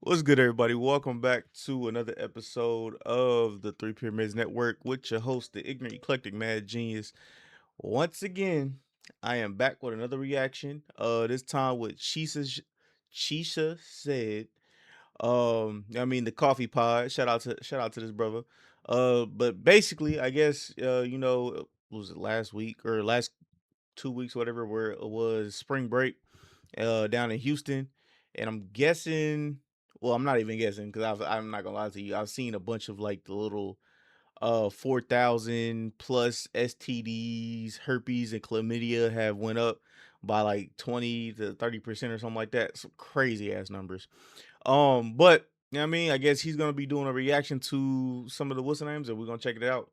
What's good, everybody? Welcome back to another episode of the Three Pyramids Network with your host, the ignorant, eclectic, mad genius. Once again, I am back with another reaction. This time with Chisha said. The coffee pod. Shout out to this brother. But basically, I guess was it last week or last 2 weeks, whatever, where it was spring break down in Houston, and I'm guessing. Well, I'm not even guessing because I'm not gonna lie to you. I've seen a bunch of like the little 4,000 plus STDs, herpes, and chlamydia have went up by like 20 to 30% or something like that. Some crazy ass numbers. But you know what I mean, I guess he's gonna be doing a reaction to some of the what's the names, and we're gonna check it out.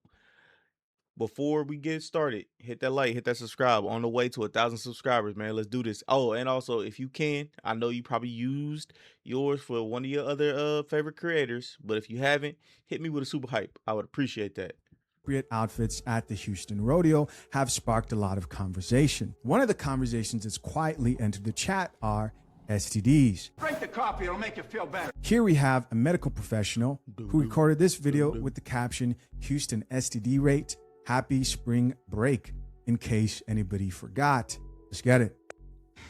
Before we get started, hit that like, hit that subscribe. On the way to 1,000 subscribers, man. Let's do this. Oh, and also, if you can, I know you probably used yours for one of your other favorite creators, but if you haven't, hit me with a super hype. I would appreciate that. Appropriate outfits at the Houston Rodeo have sparked a lot of conversation. One of the conversations that's quietly entered the chat are STDs. Drink the coffee, it'll make you feel better. Here we have a medical professional who recorded this video with the caption, Houston STD rate, happy spring break, in case anybody forgot. Let's get it.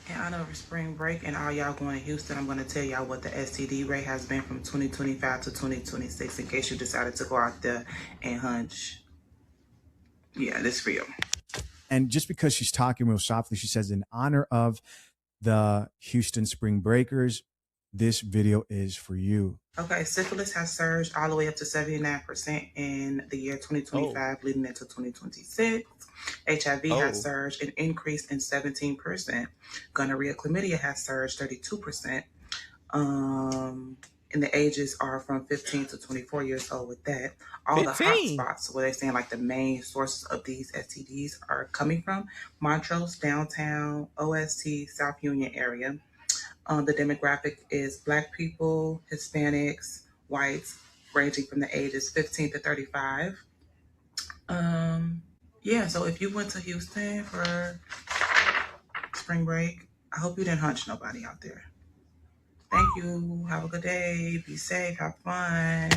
In honor of spring break and all y'all going to Houston, I'm going to tell y'all what the STD rate has been from 2025 to 2026 in case you decided to go out there and hunch. Yeah, this for you. And just because she's talking real softly, she says, in honor of the Houston Spring Breakers, this video is for you. Okay, syphilis has surged all the way up to 79% in the year 2025, leading into 2026. HIV has surged and increased in 17%. Gonorrhea, chlamydia has surged 32%. And the ages are from 15 to 24 years old with that. All 15. The hot spots where they're saying like the main sources of these STDs are coming from: Montrose, downtown, OST, South Union area. The demographic is Black people, Hispanics, whites, ranging from the ages 15 to 35. Yeah, so if you went to Houston for spring break, I hope you didn't hunch nobody out there. Thank you. Have a good day. Be safe. Have fun.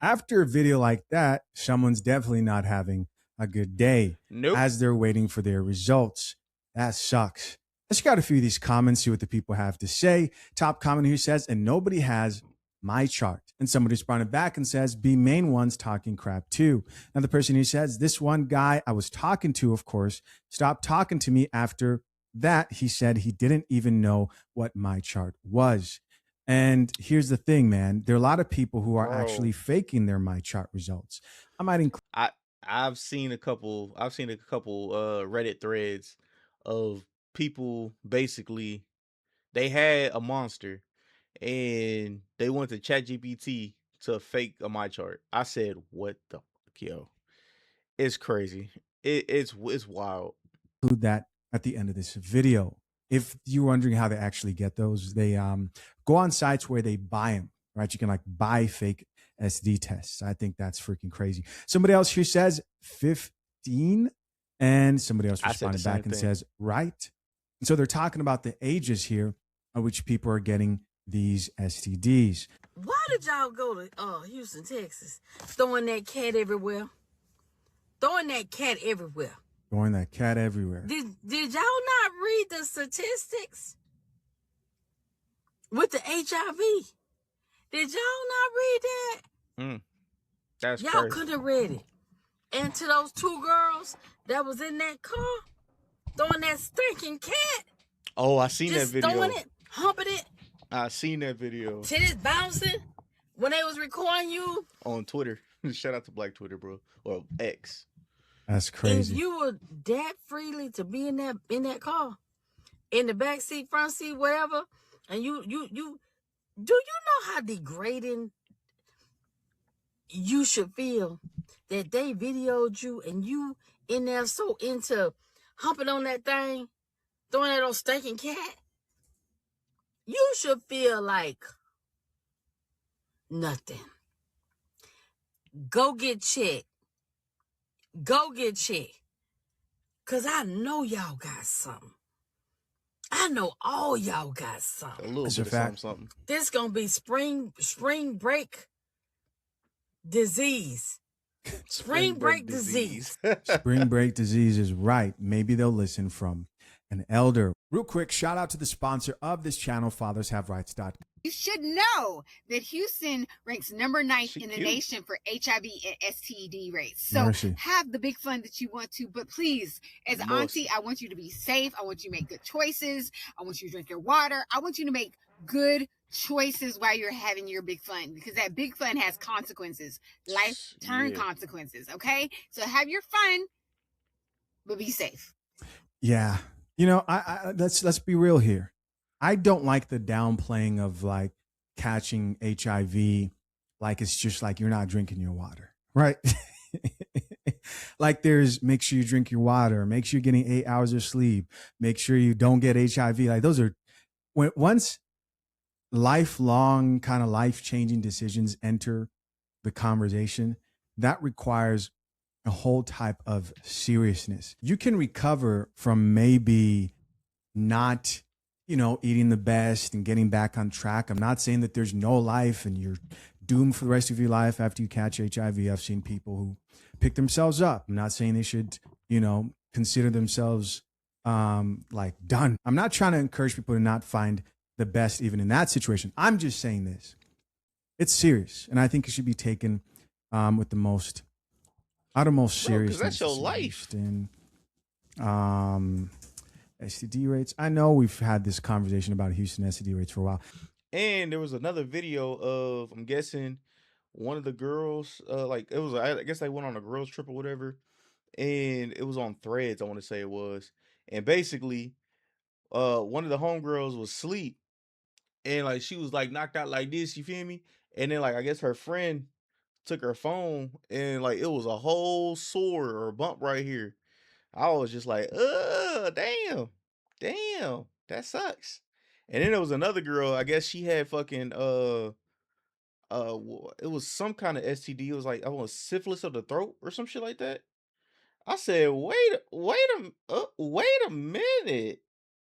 After a video like that, someone's definitely not having a good day as they're waiting for their results. That sucks. Let's check out a few of these comments, see what the people have to say. Top comment here says, and nobody has my chart. And somebody responded back and says, be main ones talking crap too. Another person here says, this one guy I was talking to, of course, stopped talking to me after that. He said he didn't even know what my chart was. And here's the thing, man. There are a lot of people who are actually faking their my chart results. I might include. I've seen a couple Reddit threads of people basically they had a monster and they went to ChatGPT to fake a my chart. I said, "What the fuck, yo?" It's crazy. It's wild. Include that at the end of this video. If you're wondering how they actually get those, they go on sites where they buy them. Right? You can like buy fake SD tests. I think that's freaking crazy. Somebody else here says 15, and somebody else responded back and says right. And so they're talking about the ages here at which people are getting these STDs. Why did y'all go to Houston, Texas, throwing that cat everywhere? Throwing that cat everywhere. Throwing that cat everywhere. Did y'all not read the statistics with the HIV? Did y'all not read that? That's y'all crazy. Could have read it. And to those two girls that was in that car throwing that stinking cat. Oh, I seen that video. Throwing it, humping it. I seen that video. Titties bouncing when they was recording you on Twitter. Shout out to Black Twitter, bro, or X. That's crazy. If you were that freely to be in that car, in the back seat, front seat, whatever, and you do you know how degrading you should feel that they videoed you and you in there so into humping on that thing, throwing that old stinking cat? You should feel like nothing. Go get checked. Go get checked. Because I know y'all got something. I know all y'all got something. A little That's bit a of fact. something. This gonna be spring break disease. Spring break disease. Spring break disease is right. Maybe they'll listen from an elder. Real quick, shout out to the sponsor of this channel, FathersHaveRights.com. You should know that Houston ranks number 9 in the nation for HIV and STD rates. So Mercy. have the big fun that you want to, but please, as an auntie, I want you to be safe. I want you to make good choices. I want you to drink your water. I want you to make good choices while you're having your big fun, because that big fun has consequences, lifetime consequences. Okay, so have your fun, but be safe. Yeah, you know, I let's be real here. I don't like the downplaying of like catching HIV, like it's just like you're not drinking your water, right? Like there's make sure you drink your water, make sure you're getting 8 hours of sleep, make sure you don't get HIV. Like those are once lifelong kind of life-changing decisions enter the conversation, that requires a whole type of seriousness. You can recover from maybe not, you know, eating the best and getting back on track. I'm not saying that there's no life and you're doomed for the rest of your life after you catch HIV. I've seen people who pick themselves up. I'm not saying they should, you know, consider themselves like done. I'm not trying to encourage people to not find the best even in that situation. I'm just saying this. It's serious, and I think it should be taken with the most uttermost seriousness. That's your life. And STD rates. I know we've had this conversation about Houston STD rates for a while. And there was another video of, I'm guessing, one of the girls, like it was, I guess they went on a girls trip or whatever, and it was on Threads, I want to say it was. And basically, one of the homegirls was asleep, and like she was like knocked out like this, you feel me? And then like I guess her friend took her phone, and like it was a whole sore or bump right here. I was just like, damn, that sucks. And then there was another girl, I guess she had fucking it was some kind of STD. It was like I want syphilis of the throat or some shit like that. I said, wait a minute.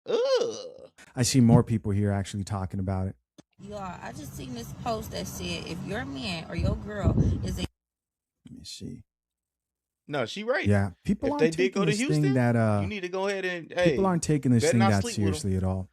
Ugh. I see more people here actually talking about it. Y'all, I just seen this post that said if your man or your girl is a Let me see. No, she right. Yeah, people if aren't they taking did go to this Houston, thing that you need to go ahead and people aren't taking this thing that seriously at all.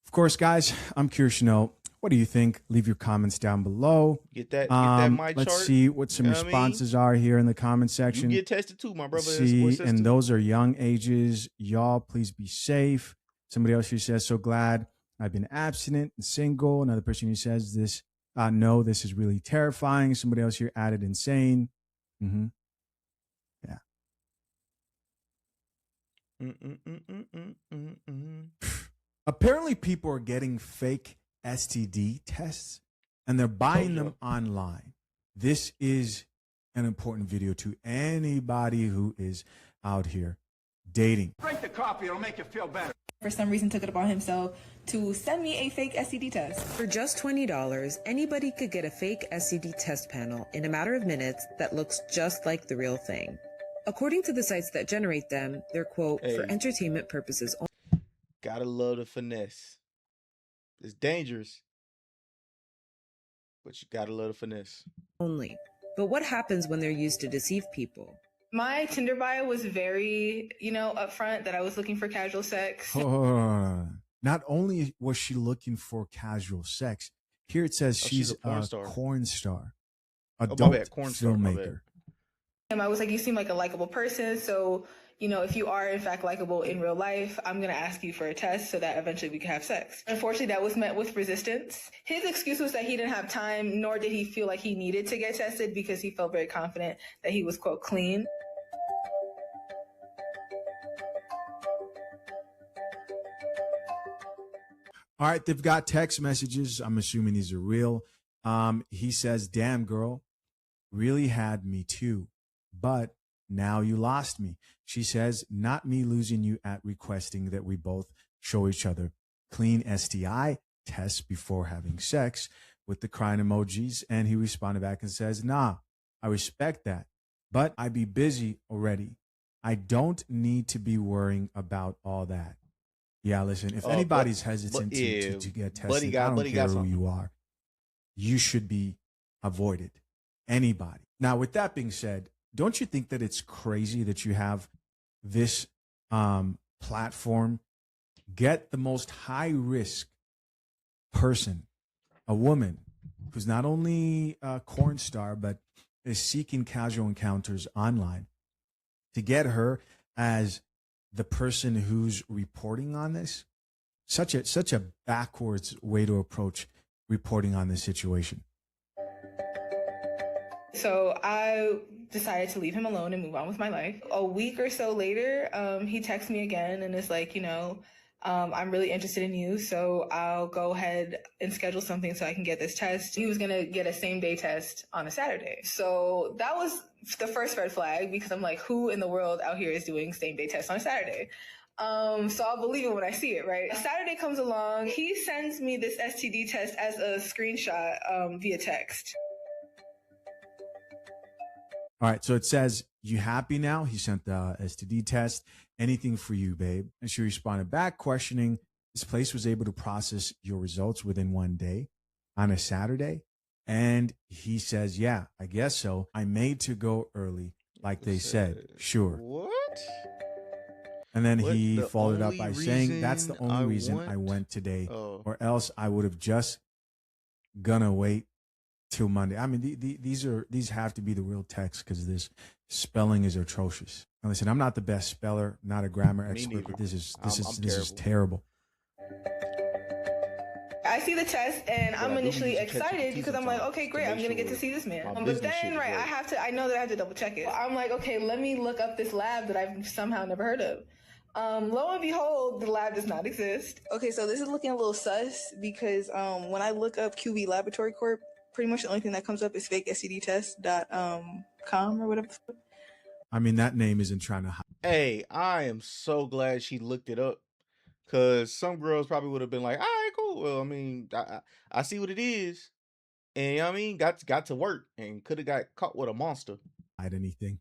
Of course, guys, I'm curious to know, what do you think? Leave your comments down below. Get that my let's chart. see what some responses are here in the comment section. You get tested too, my brother. See, and those are young ages. Y'all, please be safe. Somebody else here says, so glad I've been abstinent and single. Another person who says this, no, this is really terrifying. Somebody else here added insane. Mm-hmm. Yeah. Apparently, people are getting fake STD tests and they're buying them online. This is an important video to anybody who is out here dating. Drink the coffee, it'll make you feel better. For some reason took it upon himself to send me a fake STD test. For just $20, anybody could get a fake STD test panel in a matter of minutes that looks just like the real thing. According to the sites that generate them, they're, quote, for entertainment purposes only. Gotta love the finesse. It's dangerous, but you gotta love the finesse. Only. But what happens when they're used to deceive people? My Tinder bio was very, upfront that I was looking for casual sex. Not only was she looking for casual sex, here it says she's a porn star, adult filmmaker. And I was like, you seem like a likable person, so if you are in fact likable in real life, I'm gonna ask you for a test so that eventually we can have sex. Unfortunately, that was met with resistance. His excuse was that he didn't have time, nor did he feel like he needed to get tested because he felt very confident that he was, quote, clean. All right, they've got text messages. I'm assuming these are real. He says, damn, girl, really had me too, but now you lost me. She says, not me losing you at requesting that we both show each other clean STI tests before having sex, with the crying emojis. And he responded back and says, nah, I respect that, but I be busy already. I don't need to be worrying about all that. Yeah, listen, if anybody's hesitant to get tested, I don't care who you are. You should be avoided. Anybody. Now, with that being said, don't you think that it's crazy that you have this platform get the most high risk person, a woman who's not only a corn star, but is seeking casual encounters online, to get her as the person who's reporting on this? Such a backwards way to approach reporting on this situation. So I decided to leave him alone and move on with my life. A week or so later, he texts me again and is like, I'm really interested in you, so I'll go ahead and schedule something so I can get this test. He was going to get a same-day test on a Saturday. So that was the first red flag, because I'm like, who in the world out here is doing same-day tests on a Saturday? So I'll believe it when I see it, right? Saturday comes along. He sends me this STD test as a screenshot via text. All right, so it says, you happy now? He sent the STD test. Anything for you, babe? And she responded back, questioning, this place was able to process your results within 1 day on a Saturday? And he says, yeah, I guess so. I made to go early, like they said. Sure. What? And then he followed up by saying, that's the only reason I went today, or else I would have just gonna wait till Monday. I mean, these have to be the real text, because this spelling is atrocious. Now, listen, I'm not the best speller, not a grammar expert, but this is terrible. I see the test and I'm initially excited because I'm like, okay, great, I'm gonna get to see this man. But then, right, I know that I have to double check it. I'm like, okay, let me look up this lab that I've somehow never heard of. Lo and behold, the lab does not exist. Okay, so this is looking a little sus because when I look up QB Laboratory Corp, pretty much the only thing that comes up is fakestdtest.com or whatever. I mean, that name isn't trying to hide. Hey, I am so glad she looked it up, because some girls probably would have been like, all right, cool. Well, I mean, I see what it is. And I mean, got to work and could have got caught with a monster. Anything.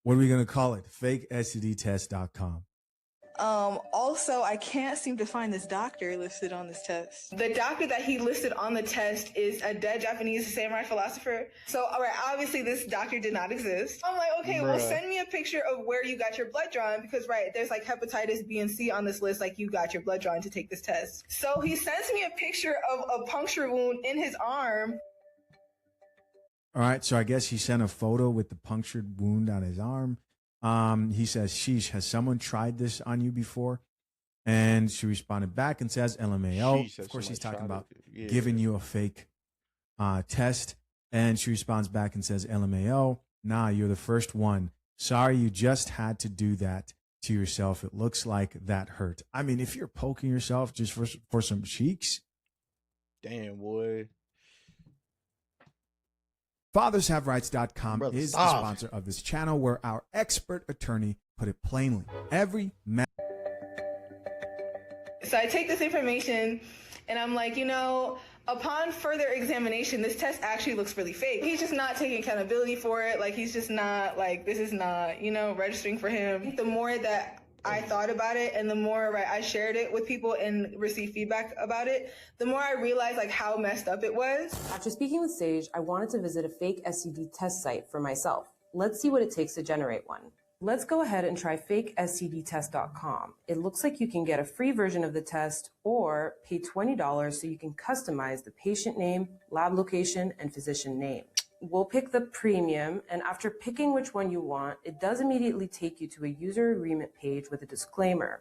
What are we going to call it? fakestdtest.com. Also, I can't seem to find this doctor listed on this test. The doctor that he listed on the test is a dead Japanese samurai philosopher. So, all right, obviously this doctor did not exist. I'm like, okay, well, send me a picture of where you got your blood drawn, because, right, there's like hepatitis B and C on this list, like you got your blood drawn to take this test. So he sends me a picture of a puncture wound in his arm. All right, so I guess he sent a photo with the punctured wound on his arm. He says, sheesh, has someone tried this on you before? And she responded back and says, LMAO. Of course, he's talking about giving you a fake test. And she responds back and says, LMAO, nah, you're the first one. Sorry, you just had to do that to yourself. It looks like that hurt. I mean, if you're poking yourself just for some cheeks. Damn, boy. FathersHaveRights.com is the sponsor of this channel, where our expert attorney put it plainly. So I take this information and I'm like, upon further examination, this test actually looks really fake. He's just not taking accountability for it. Like, he's just not, like, this is not, registering for him. The more that I thought about it and the more I shared it with people and received feedback about it, the more I realized like how messed up it was. After speaking with Sage, I wanted to visit a fake STD test site for myself. Let's see what it takes to generate one. Let's go ahead and try fakestdtest.com. It looks like you can get a free version of the test or pay $20 so you can customize the patient name, lab location, and physician name. We'll pick the premium, and after picking which one you want, it does immediately take you to a user agreement page with a disclaimer.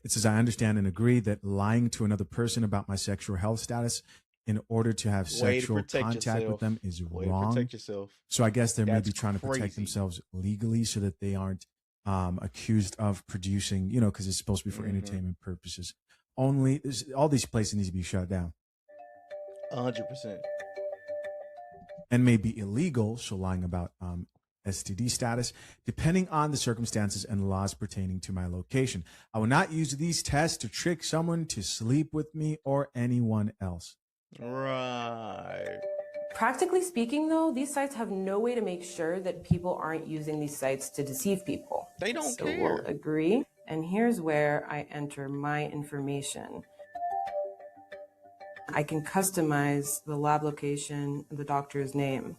It says, I understand and agree that lying to another person about my sexual health status in order to have sexual contact with them is wrong. Protect yourself. So I guess they're maybe trying to protect themselves legally so that they aren't accused of producing, because it's supposed to be for entertainment purposes. All these places need to be shut down. 100%. And may be illegal, so lying about STD status, depending on the circumstances and laws pertaining to my location. I will not use these tests to trick someone to sleep with me or anyone else. Right. Practically speaking, though, these sites have no way to make sure that people aren't using these sites to deceive people. They don't so care. We'll agree And here's where I enter my information. I can customize the lab location and the doctor's name.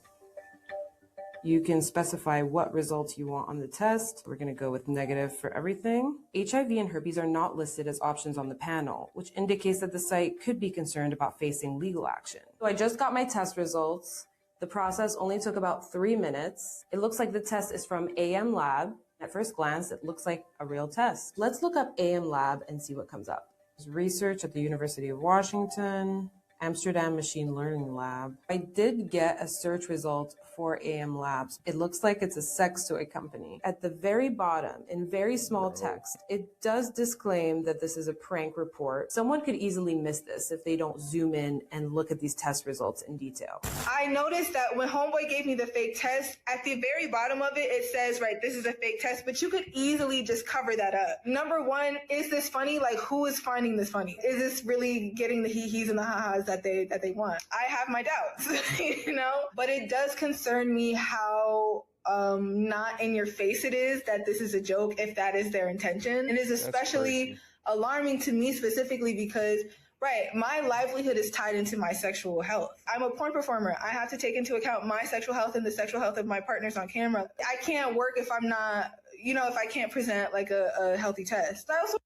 You can specify what results you want on the test. We're going to go with negative for everything. HIV and herpes are not listed as options on the panel, which indicates that the site could be concerned about facing legal action. So I just got my test results. The process only took about 3 minutes. It looks like the test is from AM Lab. At first glance, it looks like a real test. Let's look up AM Lab and see what comes up. There's research at the University of Washington, Amsterdam Machine Learning Lab. I did get a search result for AM Labs. It looks like it's a sex toy company. At the very bottom, in very small text, it does disclaim that this is a prank report. Someone could easily miss this if they don't zoom in and look at these test results in detail. I noticed that when Homeboy gave me the fake test, at the very bottom of it, it says, right, this is a fake test, but you could easily just cover that up. Number one, is this funny? Like, who is finding this funny? Is this really getting the hee-hees and the ha-has that they want? I have my doubts, you know? But it does concern me how not in your face it is that this is a joke if that is their intention. It is especially alarming to me specifically because right, my livelihood is tied into my sexual health. I'm a porn performer. I have to take into account my sexual health and the sexual health of my partners on camera. I can't work if I'm not, you know, if I can't present like a healthy test. I also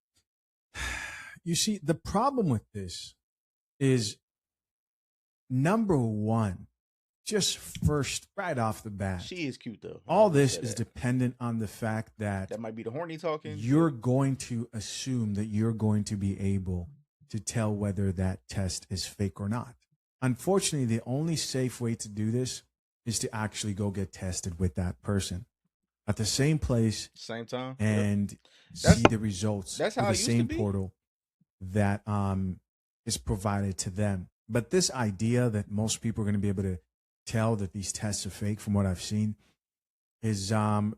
You see, the problem with this is, number one, just first, right off the bat, she is cute though. All this is dependent on the fact that might be the horny talking. You're going to assume that you're going to be able to tell whether that test is fake or not. Unfortunately, the only safe way to do this is to actually go get tested with that person at the same place, same time, and see the results that's through how the it used same to be. portal that is provided to them. But this idea that most people are going to be able to tell that these tests are fake, from what I've seen, is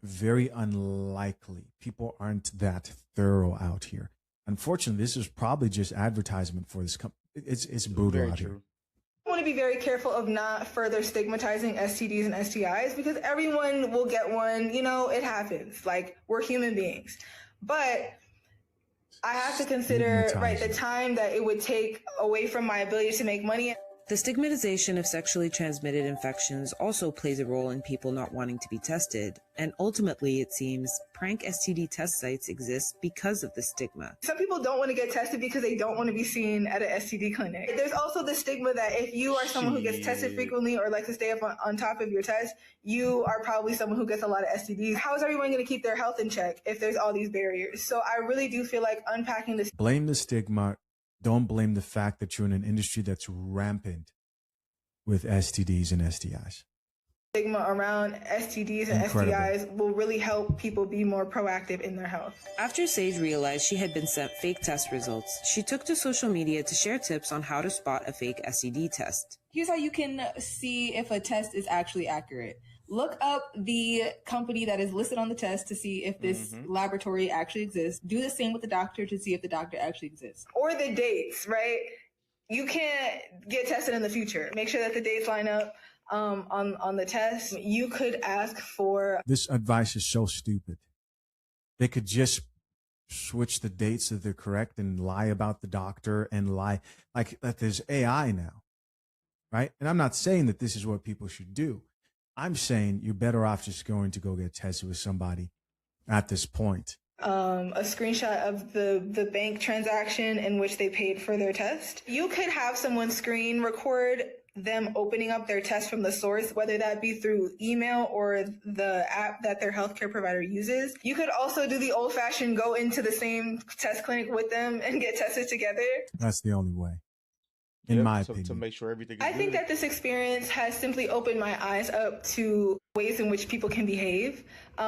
very unlikely. People aren't that thorough out here. Unfortunately, this is probably just advertisement for this company. It's brutal out here. I want to be very careful of not further stigmatizing STDs and STIs because everyone will get one. You know, it happens. Like, we're human beings. But I have to consider, right, the time that it would take away from my ability to make money. The stigmatization of sexually transmitted infections also plays a role in people not wanting to be tested, and ultimately, it seems, prank STD test sites exist because of the stigma. Some people don't want to get tested because they don't want to be seen at an STD clinic. There's also the stigma that if you are someone who gets tested frequently or likes to stay up on top of your test, you are probably someone who gets a lot of STDs. How is everyone going to keep their health in check if there's all these barriers? So I really do feel like unpacking this. Blame the stigma. Don't blame the fact that you're in an industry that's rampant with STDs and STIs. Stigma around STDs and STIs will really help people be more proactive in their health. After Sage realized she had been sent fake test results, she took to social media to share tips on how to spot a fake STD test. Here's how you can see if a test is actually accurate. Look up the company that is listed on the test to see if this laboratory actually exists. Do the same with the doctor to see if the doctor actually exists. Or the dates, right? You can't get tested in the future. Make sure that the dates line up on the test. You could ask for... This advice is so stupid. They could just switch the dates so they're correct and lie about the doctor and lie. Like that there's AI now, right? And I'm not saying that this is what people should do. I'm saying you're better off just going to go get tested with somebody at this point. A screenshot of the bank transaction in which they paid for their test. You could have someone screen record them opening up their test from the source, whether that be through email or the app that their healthcare provider uses. You could also do the old-fashioned go into the same test clinic with them and get tested together. That's the only way. In my opinion. To make sure everything is I think that this experience has simply opened my eyes up to ways in which people can behave.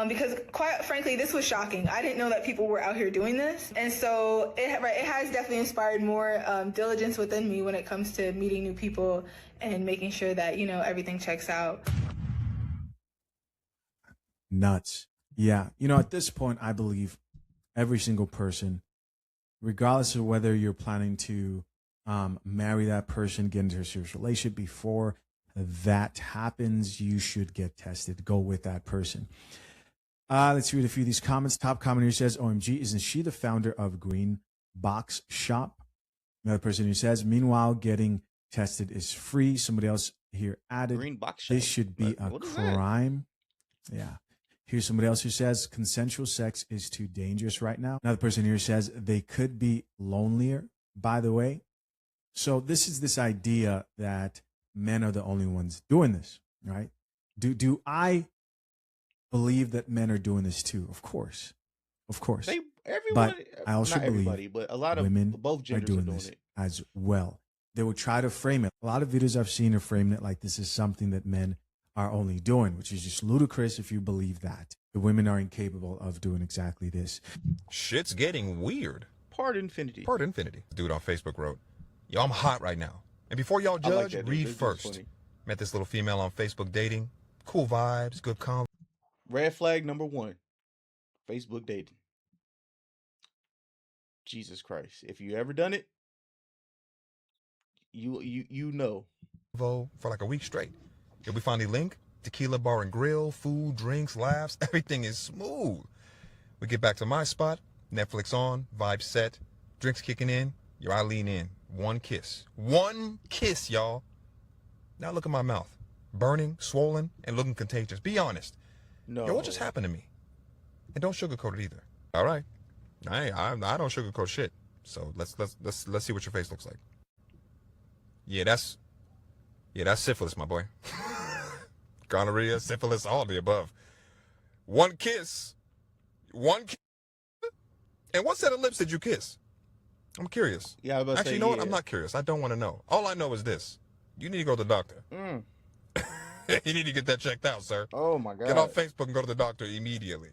Because quite frankly, this was shocking. I didn't know that people were out here doing this. And so it has definitely inspired more diligence within me when it comes to meeting new people and making sure that, you know, everything checks out. Nuts. Yeah. You know, at this point, I believe every single person, regardless of whether you're planning to marry that person, get into a serious relationship, before that happens, you should get tested. Go with that person. Let's read a few of these comments. Top commenter says, OMG, isn't she the founder of Green Box Shop? Another person who says, meanwhile, getting tested is free. Somebody else here added, Green Box Shop. This should be a crime. Yeah. Here's somebody else who says, consensual sex is too dangerous right now. Another person here says, they could be lonelier, by the way. So this is this idea that men are the only ones doing this, right? Do I believe that men are doing this too? Of course. But I also believe but a lot of women both are genders doing this as well. They will try to frame it. A lot of videos I've seen are framing it like this is something that men are only doing, which is just ludicrous if you believe that. The women are incapable of doing exactly this. Shit's getting weird. Part infinity. Dude on Facebook wrote, yo, I'm hot right now. And before y'all judge, read first. Met this little female on Facebook dating. Cool vibes, good convo. Red flag number 1. Facebook dating. Jesus Christ. If you ever done it, you know. For like a week straight. You'll be finally link, tequila bar and grill, food, drinks, laughs, everything is smooth. We get back to my spot, Netflix on, vibe set, drinks kicking in, your eye lean in. One kiss, y'all. Now look at my mouth, burning, swollen, and looking contagious. Be honest. No. Yo, what just happened to me? And don't sugarcoat it either. All right, I don't sugarcoat shit. So let's see what your face looks like. Yeah, that's syphilis, my boy. Gonorrhea, syphilis, all of the above. One kiss. And what set of lips did you kiss? I'm curious. Yeah, I was about to Actually, say, you know what? I'm not curious. I don't want to know. All I know is this. You need to go to the doctor. You need to get that checked out, sir. Oh, my God. Get off Facebook and go to the doctor immediately.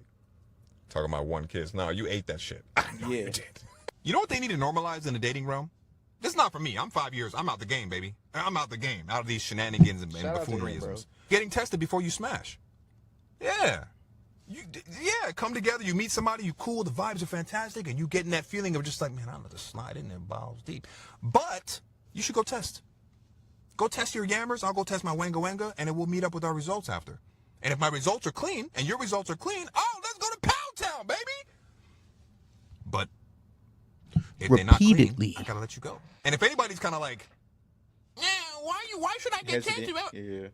Talking about one kiss. No, you ate that shit. I know you did. You know what they need to normalize in the dating realm? This is not for me. I'm 5 years. I'm out the game, baby. I'm out the game. Out of these shenanigans and buffooneryisms. Getting tested before you smash. Yeah. Come together. You meet somebody. You cool. The vibes are fantastic. And you getting that feeling of just like, man, I'm going to slide in there balls deep. But you should go test. Go test your yammers. I'll go test my wanga wanga. And then we'll meet up with our results after. And if my results are clean and your results are clean, let's go to Pound Town, baby. But if they're not clean, I got to let you go. And if anybody's kind of like, why should I get tested? Yeah.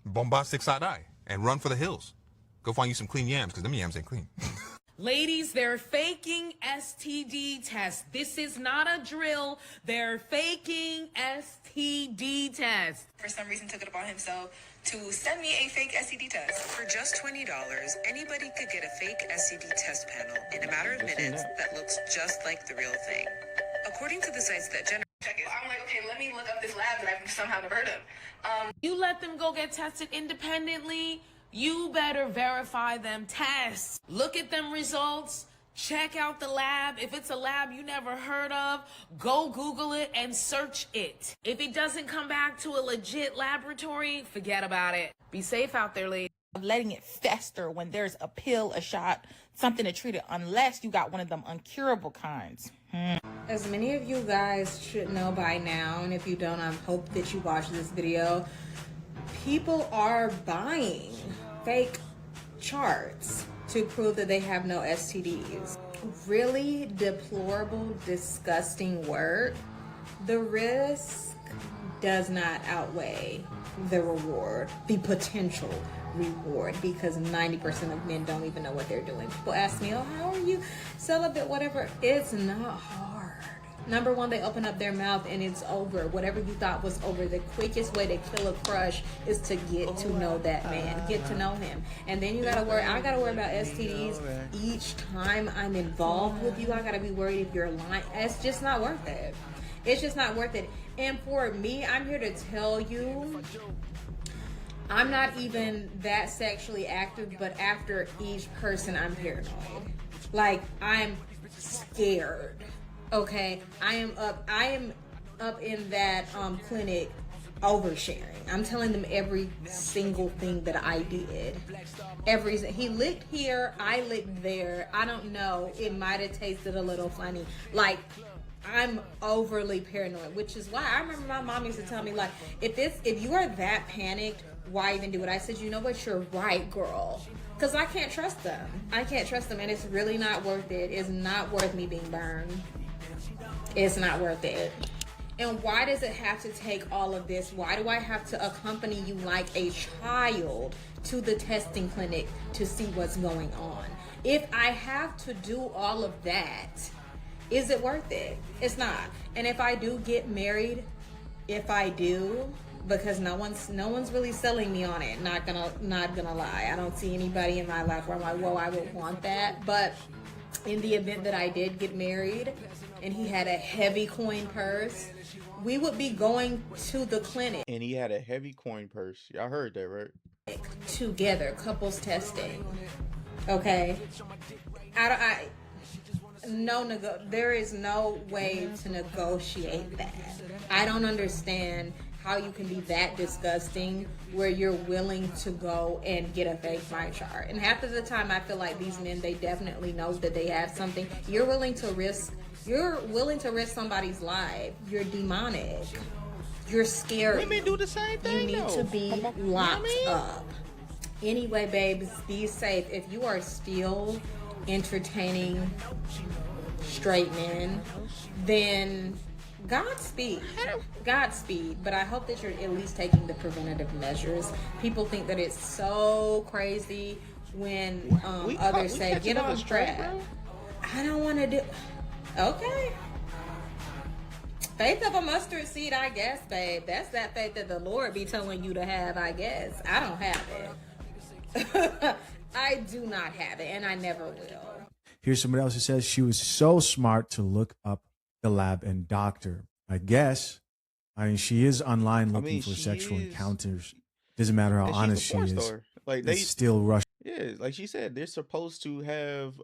Bombastic side eye and run for the hills. Go find you some clean yams because them yams ain't clean. Ladies, they're faking STD tests. This is not a drill. They're faking STD tests. For some reason took it upon himself to send me a fake STD test. For just $20, anybody could get a fake STD test panel in a matter of minutes that looks just like the real thing. According to the sites that generate I'm like, okay, let me look up this lab that I've somehow never heard of. You let them go get tested independently. You better verify them tests. Look at them results. Check out the lab. If it's a lab you never heard of, go Google it and search it. If it doesn't come back to a legit laboratory, forget about it. Be safe out there, ladies. Letting it fester when there's a pill, a shot, something to treat it, unless you got one of them uncurable kinds. As many of you guys should know by now, and if you don't, I hope that you watch this video, people are buying fake charts to prove that they have no STDs. Really deplorable, disgusting work. The risk does not outweigh the reward, the potential reward, because 90% of men don't even know what they're doing. People ask me, oh, how are you celibate, whatever. It's not hard. Number one, they open up their mouth and it's over. Whatever you thought was over, the quickest way to kill a crush is to get to know that man, get to know him. And then you gotta worry, I gotta worry about STDs each time I'm involved with you. I gotta be worried if you're lying. It's just not worth it. It's just not worth it. And for me, I'm here to tell you, I'm not even that sexually active, but after each person, I'm paranoid. Like, I'm scared. Okay, I am up in that clinic oversharing. I'm telling them every single thing that I did. He licked here, I licked there. I don't know. It might have tasted a little funny. Like, I'm overly paranoid, which is why I remember my mom used to tell me, like, if you are that panicked, why even do it? I said, you know what, you're right, girl. Because I can't trust them. I can't trust them, and it's really not worth it. It's not worth me being burned. It's not worth it. And why does it have to take all of this? Why do I have to accompany you like a child to the testing clinic to see what's going on? If I have to do all of that, is it worth it? It's not. And if I do get married, if I do, because no one's really selling me on it, not gonna lie. I don't see anybody in my life where I'm like, whoa, I would want that. But in the event that I did get married and he had a heavy coin purse, we would be going to the clinic. And he had a heavy coin purse. Y'all heard that, right? Together, couples testing. Okay. There is no way to negotiate that. I don't understand how you can be that disgusting where you're willing to go and get a fake my chart. And half of the time I feel like these men, they definitely know that they have something. You're willing to risk somebody's life. You're demonic. You're scary. Women do the same thing. You need to be locked up. Anyway, babes, be safe. If you are still entertaining straight men, then Godspeed. But I hope that you're at least taking the preventative measures. People think that it's so crazy when others say, get on strap. I don't want to do... Okay. Faith of a mustard seed, I guess, babe. That's that faith that the Lord be telling you to have, I guess. I don't have it. I do not have it, and I never will. Here's somebody else who says she was so smart to look up the lab and doctor. I guess. I mean, she is online looking for sexual encounters. Doesn't matter how honest she is. Like they still rush. Yeah, like she said, they're supposed to have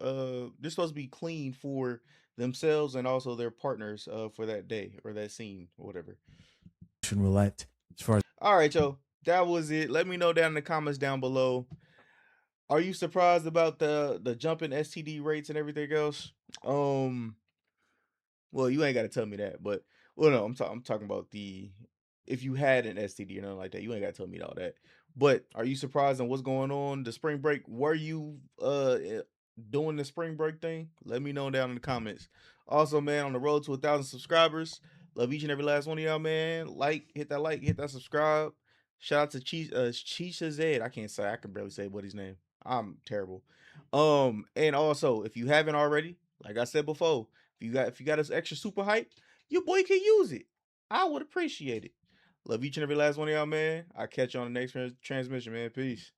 they're supposed to be clean for themselves and also their partners for that day or that scene or whatever. Roulette. As far as all right, yo, that was it. Let me know down in the comments down below. Are you surprised about the jumping STD rates and everything else? Well, you ain't got to tell me that, but no, I'm talking about if you had an STD or nothing like that, you ain't got to tell me all that. But are you surprised on what's going on? The spring break, were you doing the spring break thing? Let me know down in the comments. Also, man, on the road to 1,000 subscribers, love each and every last one of y'all, man. Hit that subscribe. Shout out to Chisha Zed. I can barely say what his name. I'm terrible. And also, if you haven't already, like I said before, if you got us extra super hype, your boy can use it. I would appreciate it. Love each and every last one of y'all, man. I'll catch you on the next transmission, man. Peace.